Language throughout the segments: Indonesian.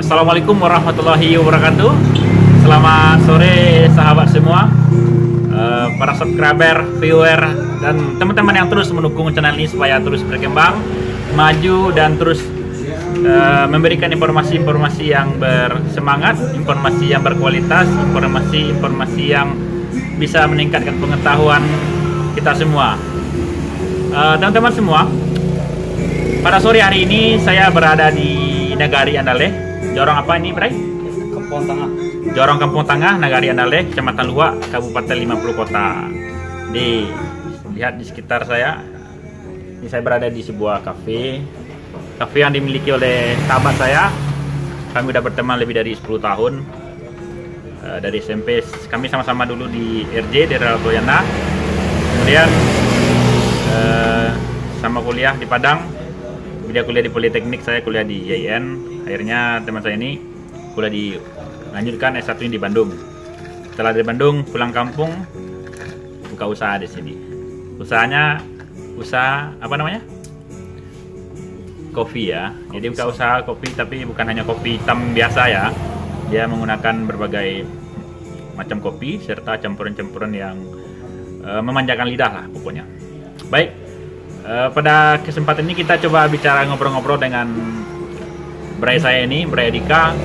Assalamualaikum warahmatullahi wabarakatuh. Selamat sore sahabat semua, para subscriber, viewer, dan teman-teman yang terus mendukung channel ini supaya terus berkembang, maju, dan terus memberikan informasi-informasi yang bersemangat, informasi yang berkualitas, informasi yang bisa meningkatkan pengetahuan kita semua. Teman-teman semua, pada sore hari ini saya berada di Nagari Andaleh. Jorong apa ini, Bray? Kampung Tengah. Jorong Kampung Tengah, Nagari Andaleh, Kecamatan Luak, Kabupaten 50 Kota. Lihat di sekitar saya. Ini saya berada di sebuah kafe yang dimiliki oleh sahabat saya. Kami udah berteman lebih dari 10 tahun. Dari SMP kami sama-sama dulu di RJ, di Ratoyana. Kemudian sama kuliah di Padang. Dia kuliah di Politeknik, saya kuliah di IAIN. Akhirnya teman saya ini kuliah lanjutkan S1 di Bandung. Setelah dari Bandung pulang kampung, buka usaha di sini. Usahanya apa namanya? Kopi ya. Jadi buka usaha kopi, tapi bukan hanya kopi hitam biasa ya. Dia menggunakan berbagai macam kopi serta campuran-campuran yang memanjakan lidah lah pokoknya. Baik, pada kesempatan ini kita coba bicara ngobrol-ngobrol dengan Bray saya ini, Bray Dika.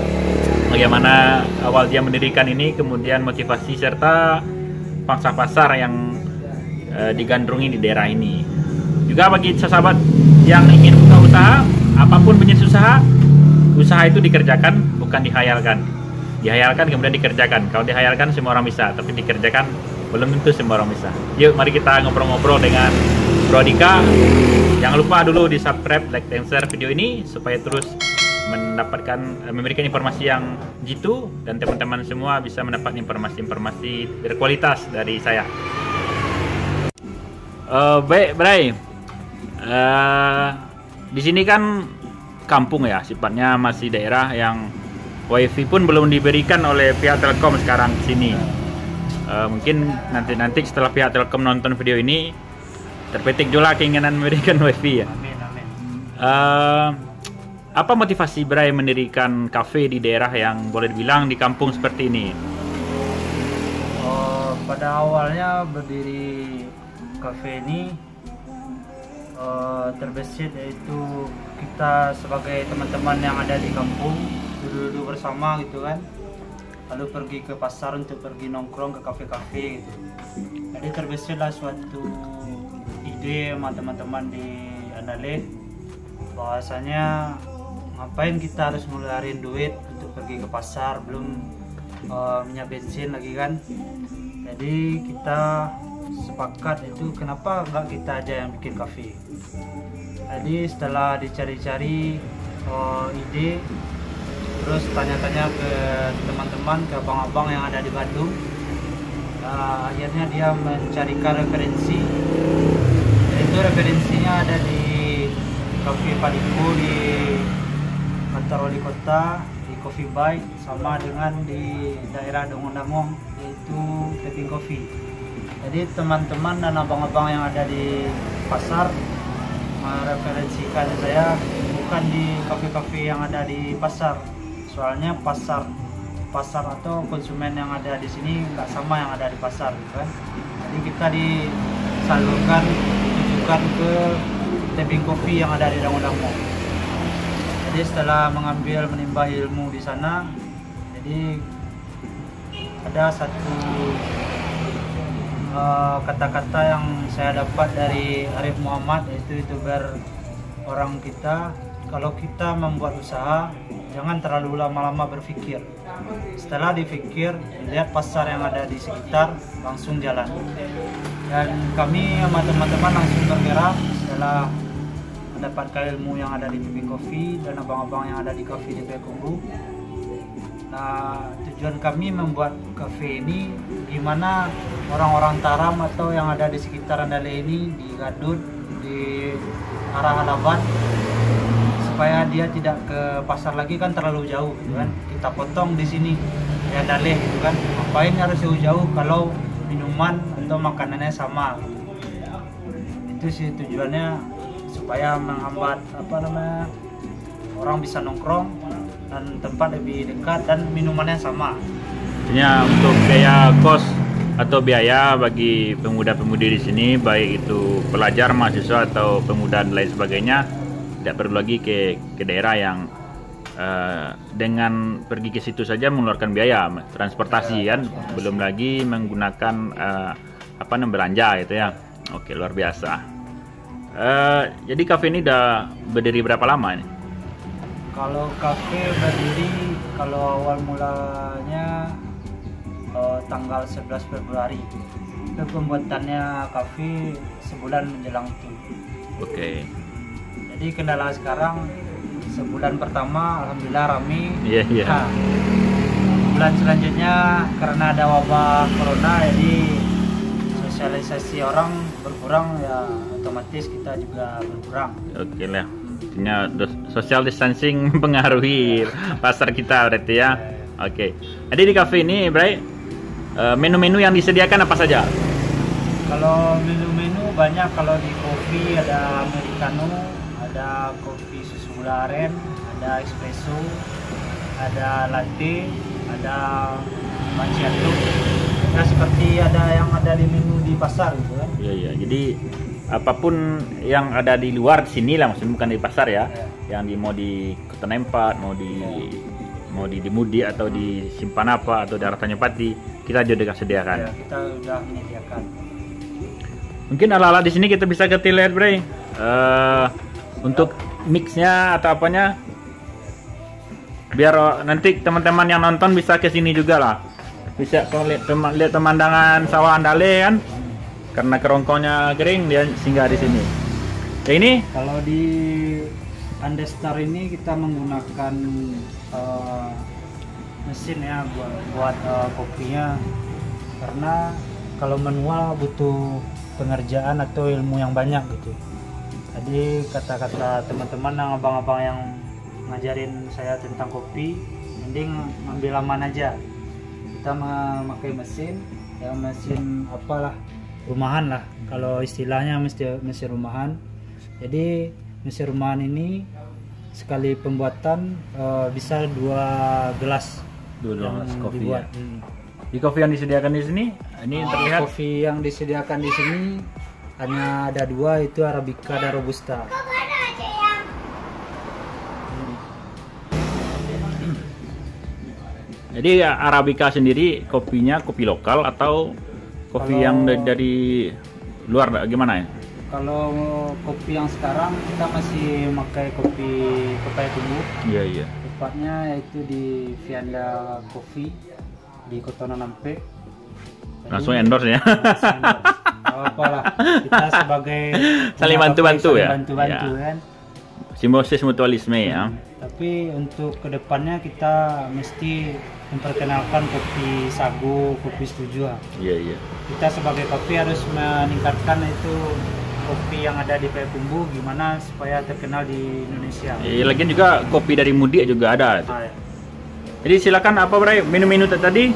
Bagaimana awal dia mendirikan ini, kemudian motivasi serta pangsa pasar yang digandrungi di daerah ini. Juga bagi sahabat yang ingin buka usaha, apapun jenis usaha itu dikerjakan, bukan dihayalkan. Dihayalkan kemudian dikerjakan. Kalau dihayalkan semua orang bisa, tapi dikerjakan belum tentu semua orang bisa. Yuk mari kita ngobrol-ngobrol dengan Bro Dika. Jangan lupa dulu di subscribe, like, dan share video ini supaya terus memberikan informasi yang jitu, dan teman-teman semua bisa mendapat informasi-informasi berkualitas dari saya. Baik, Bray. Di sini kan kampung ya, sifatnya masih daerah yang wifi pun belum diberikan oleh pihak Telkom sekarang di sini. Mungkin nanti setelah pihak Telkom nonton video ini, terpetik juga keinginan memberikan wifi ya. Amin, amin. Apa motivasi Bray mendirikan kafe di daerah yang boleh dibilang di kampung seperti ini? Pada awalnya berdiri kafe ini terbesit yaitu kita sebagai teman-teman yang ada di kampung duduk bersama gitu kan, lalu pergi ke pasar untuk pergi nongkrong ke kafe-kafe gitu. Jadi terbesitlah suatu ide sama teman-teman di Andaleh bahwasanya ngapain kita harus ngeluarin duit untuk pergi ke pasar, belum minyak bensin lagi kan. Jadi kita sepakat itu kenapa nggak kita aja yang bikin kafe. Jadi setelah dicari-cari ide, terus tanya-tanya ke teman-teman, ke abang-abang yang ada di Bandung, akhirnya dia mencarikan referensi. Itu referensinya ada di Cafe Padiko di kantor wali kota, di Coffee Bite, sama dengan di daerah Dongong-Dangong yaitu Tebing Coffee. Jadi teman-teman dan abang-abang yang ada di pasar mereferensikan saya bukan di kafe-kafe yang ada di pasar. Soalnya pasar atau konsumen yang ada di sini nggak sama yang ada di pasar kan. Jadi kita disalurkan, ditujukan ke Tebing Coffee yang ada di Dongong-Dangong. Jadi setelah menimba ilmu di sana, jadi ada satu kata-kata yang saya dapat dari Arif Muhammad, yaitu youtuber orang kita. Kalau kita membuat usaha, jangan terlalu lama-lama berpikir. Setelah dipikir, lihat pasar yang ada di sekitar, langsung jalan. Dan kami sama teman-teman langsung bergerak setelah mendapatkan ilmu yang ada di Tebing Coffee dan abang-abang yang ada di kafe di Bekumbu. Nah, tujuan kami membuat kafe ini gimana orang-orang Taram atau yang ada di sekitar Andaleh ini, di Gadut, di arah Halaban, supaya dia tidak ke pasar lagi kan terlalu jauh gitu kan. Kita potong di sini di Andaleh gitu kan. Ngapain harus jauh-jauh kalau minuman atau makanannya sama gitu. Itu sih tujuannya, supaya menghambat orang bisa nongkrong dan tempat lebih dekat dan minumannya sama. Artinya untuk biaya kos atau biaya bagi pemuda-pemudi di sini, baik itu pelajar, mahasiswa atau pemuda dan lain sebagainya, tidak perlu lagi ke daerah yang dengan pergi ke situ saja mengeluarkan biaya transportasi kan, belum lagi menggunakan belanja gitu ya. Oke, luar biasa. Jadi kafe ini udah berdiri berapa lama ini? Kalau kafe berdiri, kalau awal mulanya tanggal 11 Februari. Itu pembuatannya kafe sebulan menjelang itu. Oke. Jadi kendala sekarang sebulan pertama alhamdulillah rame. Iya. Nah, bulan selanjutnya karena ada wabah corona jadi sosialisasi orang berkurang, ya otomatis kita juga berkurang. Oke lah. Artinya social distancing mempengaruhi pasar kita berarti ya. Oke. Jadi di kafe ini, Bray, menu-menu yang disediakan apa saja? Kalau menu-menu banyak. Kalau di kopi ada americano, ada kopi susu gula aren, ada espresso, ada latte, ada macchiato. Ya seperti yang ada di menu di pasar gitu kan. Iya. Jadi apapun yang ada di luar sini lah, maksudnya bukan di pasar ya. Yang mau di Kota Nempat, mau di Mudi atau di Simpanapa atau daerah Tanjupati, kita juga sediakan. Ya, kita sudah menyediakan. Mungkin ala-ala di sini kita bisa ke lihat, Bray. Untuk mixnya atau apanya, biar nanti teman-teman yang nonton bisa ke sini juga lah. Bisa lihat pemandangan sawah Andale kan, karena kerongkonnya kering dia singgah di sini. Ya ini kalau di Andestar ini kita menggunakan mesin ya buat kopinya, karena kalau manual butuh pengerjaan atau ilmu yang banyak gitu. Jadi kata-kata teman-teman yang abang-abang yang ngajarin saya tentang kopi, mending ngambil aman aja. Kita memakai mesin, ya mesin apalah, rumahan lah. Kalau istilahnya mesin rumahan. Jadi mesin rumahan ini sekali pembuatan bisa 2 gelas. 2 gelas kopi dibuat. Ya. Di kopi yang disediakan di sini, ini terlihat. Kopi yang disediakan di sini hanya ada 2, itu Arabica dan Robusta. Jadi Arabica sendiri kopinya kopi lokal atau kopi yang dari luar, gimana ya? Kalau kopi yang sekarang kita masih pakai kopi pepaya tumbuh. Iya. Tepatnya yaitu di Vianda Coffee di Kota Nampe. Langsung endorse ya. Apalah, kita sebagai saling bantu-bantu ya. Bantu-bantu kan. Simbiosis mutualisme ya. Tapi untuk kedepannya kita mesti memperkenalkan kopi sagu, kopi setuju. Iya. Kita sebagai kopi harus meningkatkan itu kopi yang ada di Payakumbuh gimana supaya terkenal di Indonesia. Lagian juga kopi dari Mudi juga ada. Ya. Jadi silakan apa, Bray, menu-menu tadi?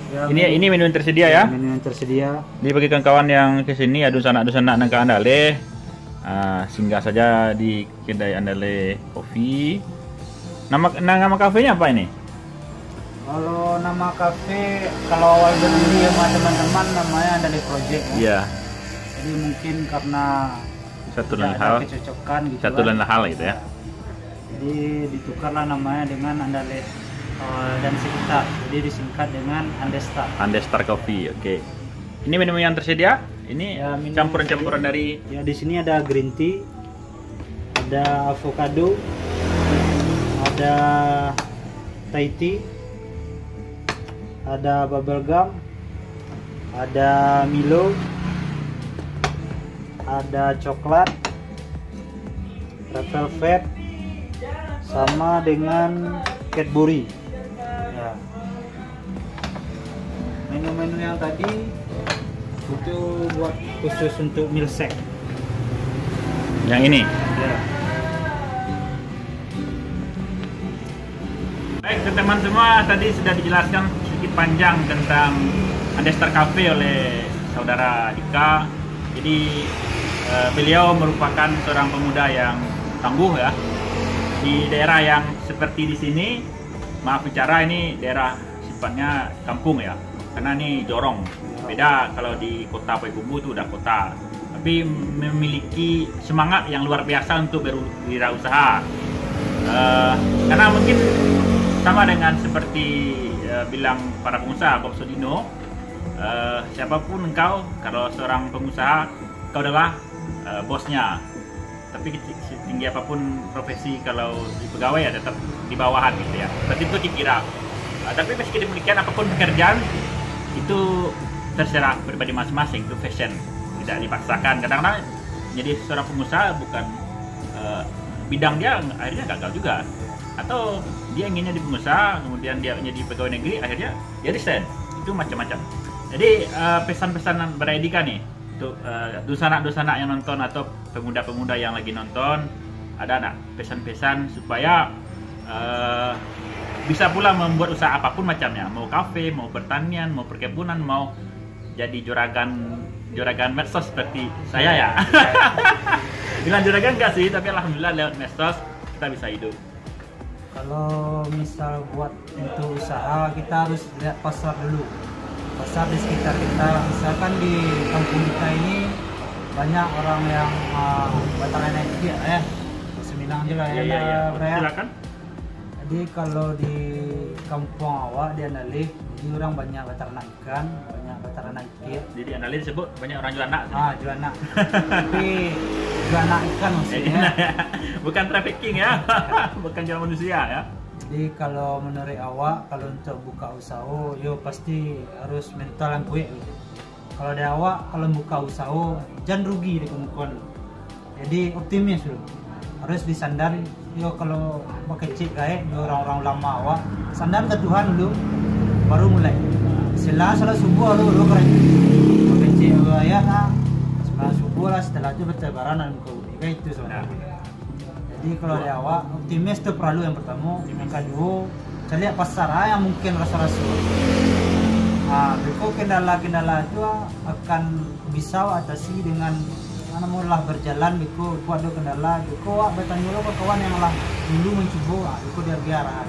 Ya, ini menu yang tersedia ya. Menu yang tersedia. Jadi bagi kawan yang ke sini adus anak nang Andale, singgah saja di kedai Andale Coffee. Nama kafenya apa ini? Kalau nama kafe, kalau awal berdiri sama teman-teman namanya Andale Project. Iya. Jadi mungkin karena satu lain hal, kecocokan gitu. Satu lain hal gitu ya. Jadi ditukarlah namanya dengan Andale dan sekitar. Jadi disingkat dengan Andestar. Andestar Coffee, oke. Ini menu yang tersedia. Ini ya, campuran-campuran dari. Ya di sini ada green tea, ada avocado, ada Thai tea, ada bubble gum, ada Milo, ada coklat, red velvet, sama dengan Cadbury. Ya. Menu-menu yang tadi itu buat khusus untuk milkshake. Yang ini. Ya. Baik teman-teman semua, tadi sudah dijelaskan sedikit panjang tentang Andestar Cafe oleh saudara Dika. Jadi beliau merupakan seorang pemuda yang tangguh ya, di daerah yang seperti di sini, maaf bicara ini daerah sifatnya kampung ya, karena ini jorong. Beda kalau di kota Payakumbuh itu udah kota, tapi memiliki semangat yang luar biasa untuk berwirausaha. Karena mungkin sama dengan seperti bilang para pengusaha Bob Sudino, siapapun engkau, kalau seorang pengusaha, kau adalah bosnya. Tapi tinggi apapun profesi, kalau di pegawai ya tetap di bawahan gitu ya. Seperti itu dikira. Tapi meski demikian, apapun pekerjaan itu terserah pribadi masing-masing, itu fashion, tidak dipaksakan. Kadang-kadang jadi seorang pengusaha bukan bidang dia, akhirnya gagal juga. Atau dia inginnya di pengusaha, kemudian dia menjadi pegawai negeri, akhirnya dia resign. Itu macam-macam. Jadi pesan-pesan beretika nih untuk dosa-dosa yang nonton atau pemuda-pemuda yang lagi nonton, ada pesan-pesan supaya bisa pula membuat usaha apapun macamnya, mau kafe, mau pertanian, mau perkebunan, mau jadi juragan medsos seperti saya ya. Bilang juragan enggak sih, tapi alhamdulillah lewat medsos kita bisa hidup. Kalau misal buat untuk usaha, kita harus lihat pasar dulu. Pasar di sekitar kita, misalkan di kampung kita ini banyak orang yang bataran naik ya, Seminang juga ya. Silakan. Jadi kalau di kampung awak di Andalih, jadi orang banyak bataran ikan, banyak bataran ikan. Jadi Andalih disebut banyak orang jual anak. Jual anak. Tapi jual anak ikan maksudnya. Bukan trafficking ya, bukan jual manusia ya. Jadi kalau menurut awak, kalau untuk buka usaha, yo pasti harus mental yang kuat. Kalau dari awak, kalau buka usaha, jangan rugi di kemungkinan. Jadi optimis dulu. Harus disandar, yo kalau pakai cek kayak orang-orang lama awak, sandar ke Tuhan dulu, baru mulai. Setelah subuh lu keren. Pakai cek ya, setelah subuh lah, setelah itu bertebaran dan buka kayak itu sebenarnya. Jadi kalau dari awak, optimis itu perlu yang pertama. Yang kedua, saya lihat pasar yang mungkin rasa-rasa. Beko kendala-kendala itu akan bisa atasi dengan mulai berjalan. Beko ada kendala, Beko bertanya dulu ke kawan yang lah dulu mencoba, Beko dia arahan.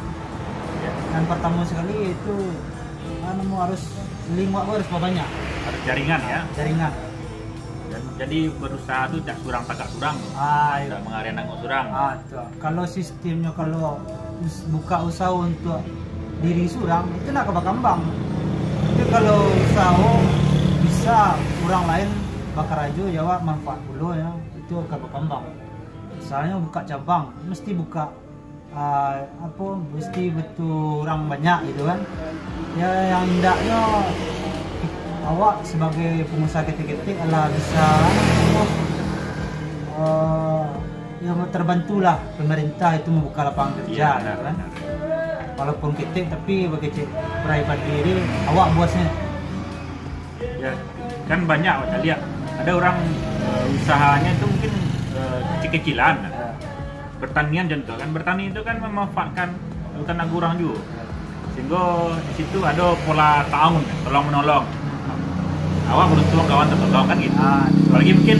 Dan pertama sekali itu harus link harus banyak. Harus jaringan ya. Jaringan. Jadi berusaha itu tak surang tak surang, tidak mengarah nanggung surang. Kalau sistemnya kalau buka usaha untuk diri surang itu nak kembang. Tapi kalau usaha bisa orang lain bakar aja jawab manfaat dulu ya, itu akan berkembang. Misalnya buka cabang, mesti buka mesti betul orang banyak gitu kan. Ya yang hendaknya awak sebagai pengusaha ketik-ketik adalah bisa yang terbantulah pemerintah itu membuka lapangan kerja kan. Walaupun ketik tapi bagi private diri awak buatnya. Ya kan banyak saya lihat ada orang usahanya itu mungkin kecil-kecilan. Pertanian contoh kan, bertani itu kan memanfaatkan tanah kurang juga. Sehingga di situ ada pola ta'awun, tolong menolong. Awak beruntung kawan tertolong kan gitu. Apalagi mungkin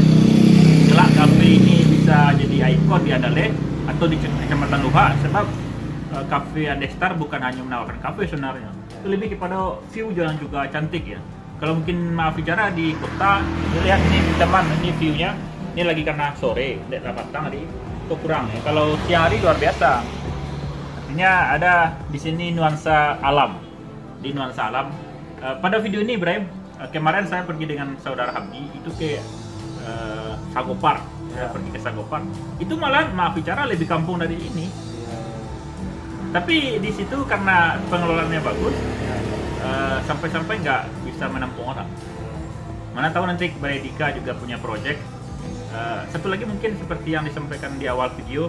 kelak kafe ini bisa jadi ikon di Andaleh atau di Kecamatan Luha, sebab kafe Andestar bukan hanya menawarkan kafe sebenarnya, itu lebih kepada view jalan juga cantik ya. Kalau mungkin maaf bicara di kota, lihat ini teman, ini viewnya, ini lagi karena sore, tidak petang tadi, itu kurang ya. Kalau siang hari luar biasa. Artinya ada di sini nuansa alam, di nuansa alam. Pada video ini Ibrahim, kemarin saya pergi dengan saudara Habdi itu ke Sagopar, saya pergi ke Sagopar. Itu malah maaf bicara lebih kampung dari ini. Tapi di situ karena pengelolaannya bagus, sampai-sampai nggak bisa menampung orang. Mana tahu nanti Beredika juga punya project. Satu lagi mungkin seperti yang disampaikan di awal video,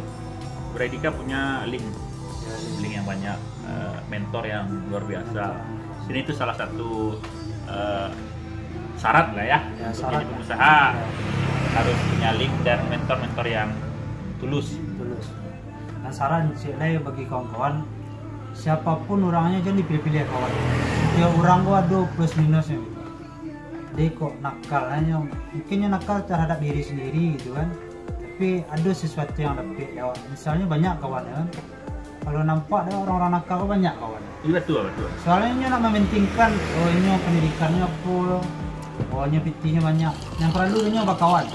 Beredika punya link yang banyak, mentor yang luar biasa. Sini itu salah satu syarat lah ya untuk jadi pengusaha, harus punya link dan mentor-mentor yang tulus. Nah saran saya bagi kawan-kawan, siapapun orangnya jangan dipilih-pilih kawan. Setiap orang gua ada plus minusnya. Jadi kok nakal hanya mungkinnya nakal terhadap diri sendiri gitu kan. Tapi tapi ada sesuatu yang lebih ya. Misalnya banyak kawannya kan. Kalau nampak ada orang-orang nakal banyak kawan. Iya betul betul. Soalnya ini nak mementingkan oh ini pendidikannya apa, oh ini PT-nya banyak. Yang perlu ini apa kawan?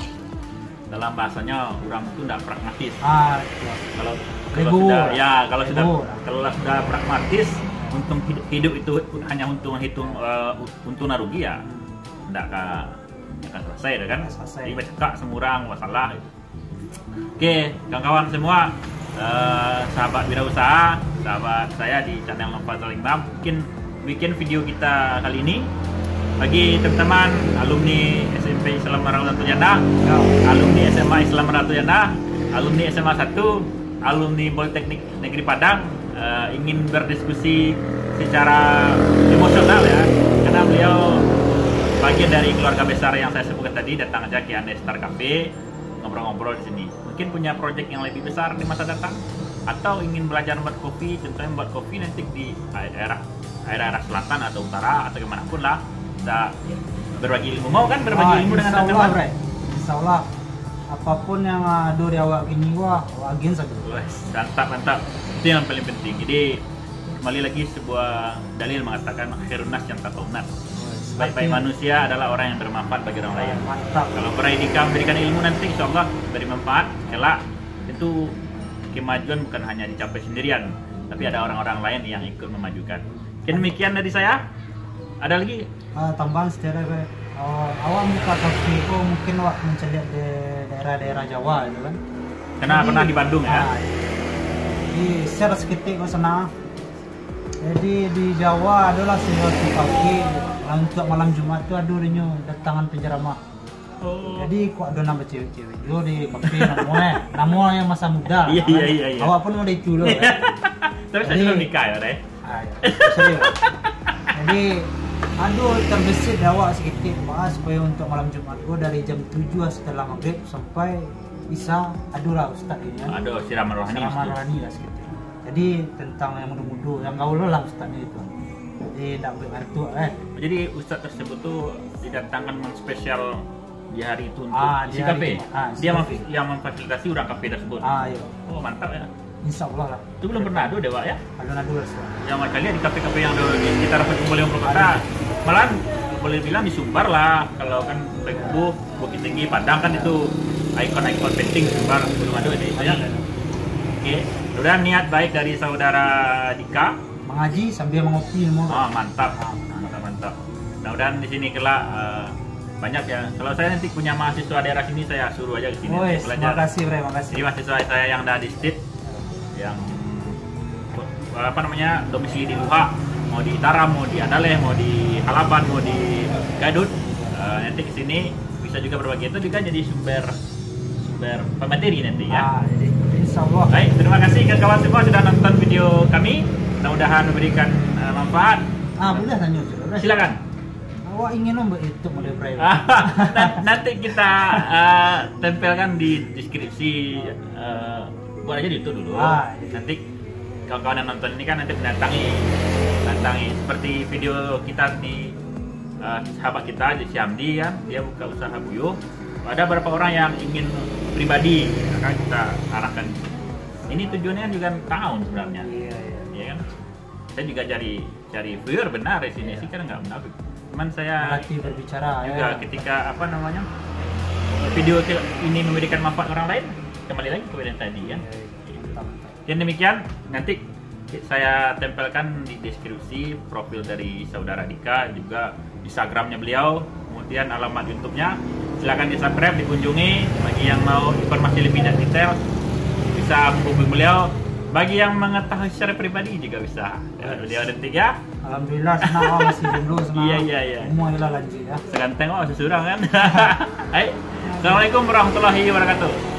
Dalam bahasanya orang itu tidak pragmatis. Itu. Kalau Ego. sudah ya kalau Ego. sudah pragmatis, untung hidup itu hanya untung untung rugi ya, tidak akan selesai kan? Selesai. Jadi cekak semurang masalah. Oke, kawan-kawan semua. Sahabat wirausaha, sahabat saya di channel Fazal Imam, mungkin bikin video kita kali ini bagi teman-teman alumni SMP Islam Ratu Janda, alumni SMA Islam Ratu Janda, alumni SMA 1, alumni Politeknik Negeri Padang, ingin berdiskusi secara emosional ya, karena beliau bagian dari keluarga besar yang saya sebutkan tadi, datang aja ke Ande Star Cafe, ngobrol-ngobrol di sini. Mungkin punya proyek yang lebih besar di masa datang, atau ingin belajar membuat kopi, contohnya membuat kopi nanti di daerah selatan atau utara atau kemanapun lah, bisa berbagi ilmu. Mau kan berbagi ilmu dengan teman-teman? Insya Allah, apapun yang ada di awak gini wah agin saja. Mantap. Itu yang paling penting. Jadi kembali lagi sebuah dalil mengatakan khairun nas yang tataunas. Baik-baik manusia adalah orang yang bermanfaat bagi orang lain. Mantap. Kalau Pradika memberikan ilmu nanti insya Allah beri manfaat, kelak itu kemajuan bukan hanya dicapai sendirian, tapi ada orang-orang lain yang ikut memajukan. Demikian dari saya. Ada lagi? Tambahan secara awak buka kafe itu mungkin awak mencari di daerah-daerah Jawa itu kan? Karena pernah di Bandung ya. Jadi share seketik ke sana. Jadi di Jawa adalah sebuah kafe. Untuk malam Jumat itu ada datangan penceramah. Jadi kok ada nama cewek-cewek dulu di kafe namanya masa muda. Iya. Awak pun udah itu loh. Tapi saya belum nikah ya, Deh. Serius. Jadi aduh terbesit awak sedikit mas supaya untuk malam Jumat gua dari jam 7 setelah maghrib sampai Isya aduh lah Ustaz ini ya. Aduh siraman rohani lah sedikit. Jadi tentang yang muda-muda yang gaul lah Ustaznya itu. Jadi tidak berarti Jadi Ustadz tersebut tuh didatangkan spesial di hari itu untuk di kafe. Dia yang memfasilitasi orang kafe tersebut. Iya. Oh mantap ya. Insya Allah lah. Itu belum pernah ada Dewa ya? Ada dulu sih. Yang macamnya di kafe-kafe yang ada di sekitar Petumbaliung Kota. Malahan boleh bilang di Sumbar lah. Kalau kan Teguh, Bukit Tinggi, Padang kan itu ikon-ikon penting Sumbar belum ada di itu ya. Oke, udah niat baik dari saudara Dika. Mengaji sambil mengopi ilmu. Mantap. Mudah-mudahan di sini kelak banyak ya. Kalau saya nanti punya mahasiswa daerah sini saya suruh aja ke sini belajar. Terima kasih, Bre. Makasih. Jadi mahasiswa saya yang ada di state yang domisili di Luha, mau di Taram, mau di Adaleh, mau di Halaban, mau di Gadut, nanti ke sini bisa juga berbagi, itu juga jadi sumber pemateri nanti ya. Jadi insya Allah. Baik, terima kasih kawan-kawan semua sudah nonton video kami. Mudah-mudahan memberikan manfaat. Boleh tanya Silakan. Awak ingin nombor itu model private? Nanti kita tempelkan di deskripsi. Buat aja di itu dulu. Nanti kawan-kawan yang nonton ini kan nanti mendatangi seperti video kita di sahabat kita di Syamdi kan, dia buka usaha buyuh. Ada beberapa orang yang ingin pribadi, maka kita arahkan. Ini tujuannya juga tahun sebenarnya. Iya kan? Saya juga cari viewer benar di sini sih, kan nggak munafik. Cuman saya melatih berbicara juga ketika video ini memberikan manfaat orang lain, kembali lagi ke yang tadi kan. Dan demikian nanti saya tempelkan di deskripsi profil dari saudara Dika, juga Instagramnya beliau, kemudian alamat YouTube-nya. Silakan di subscribe, dikunjungi. Bagi yang mau informasi lebih detail bisa menghubungi beliau. Bagi yang mengetahui secara pribadi juga bisa. Beliau detik ya. Alhamdulillah senang masih jomblo senang. Iya. Semua lanjut ya. Seganteng sesurang kan. Hai. Assalamualaikum warahmatullahi wabarakatuh.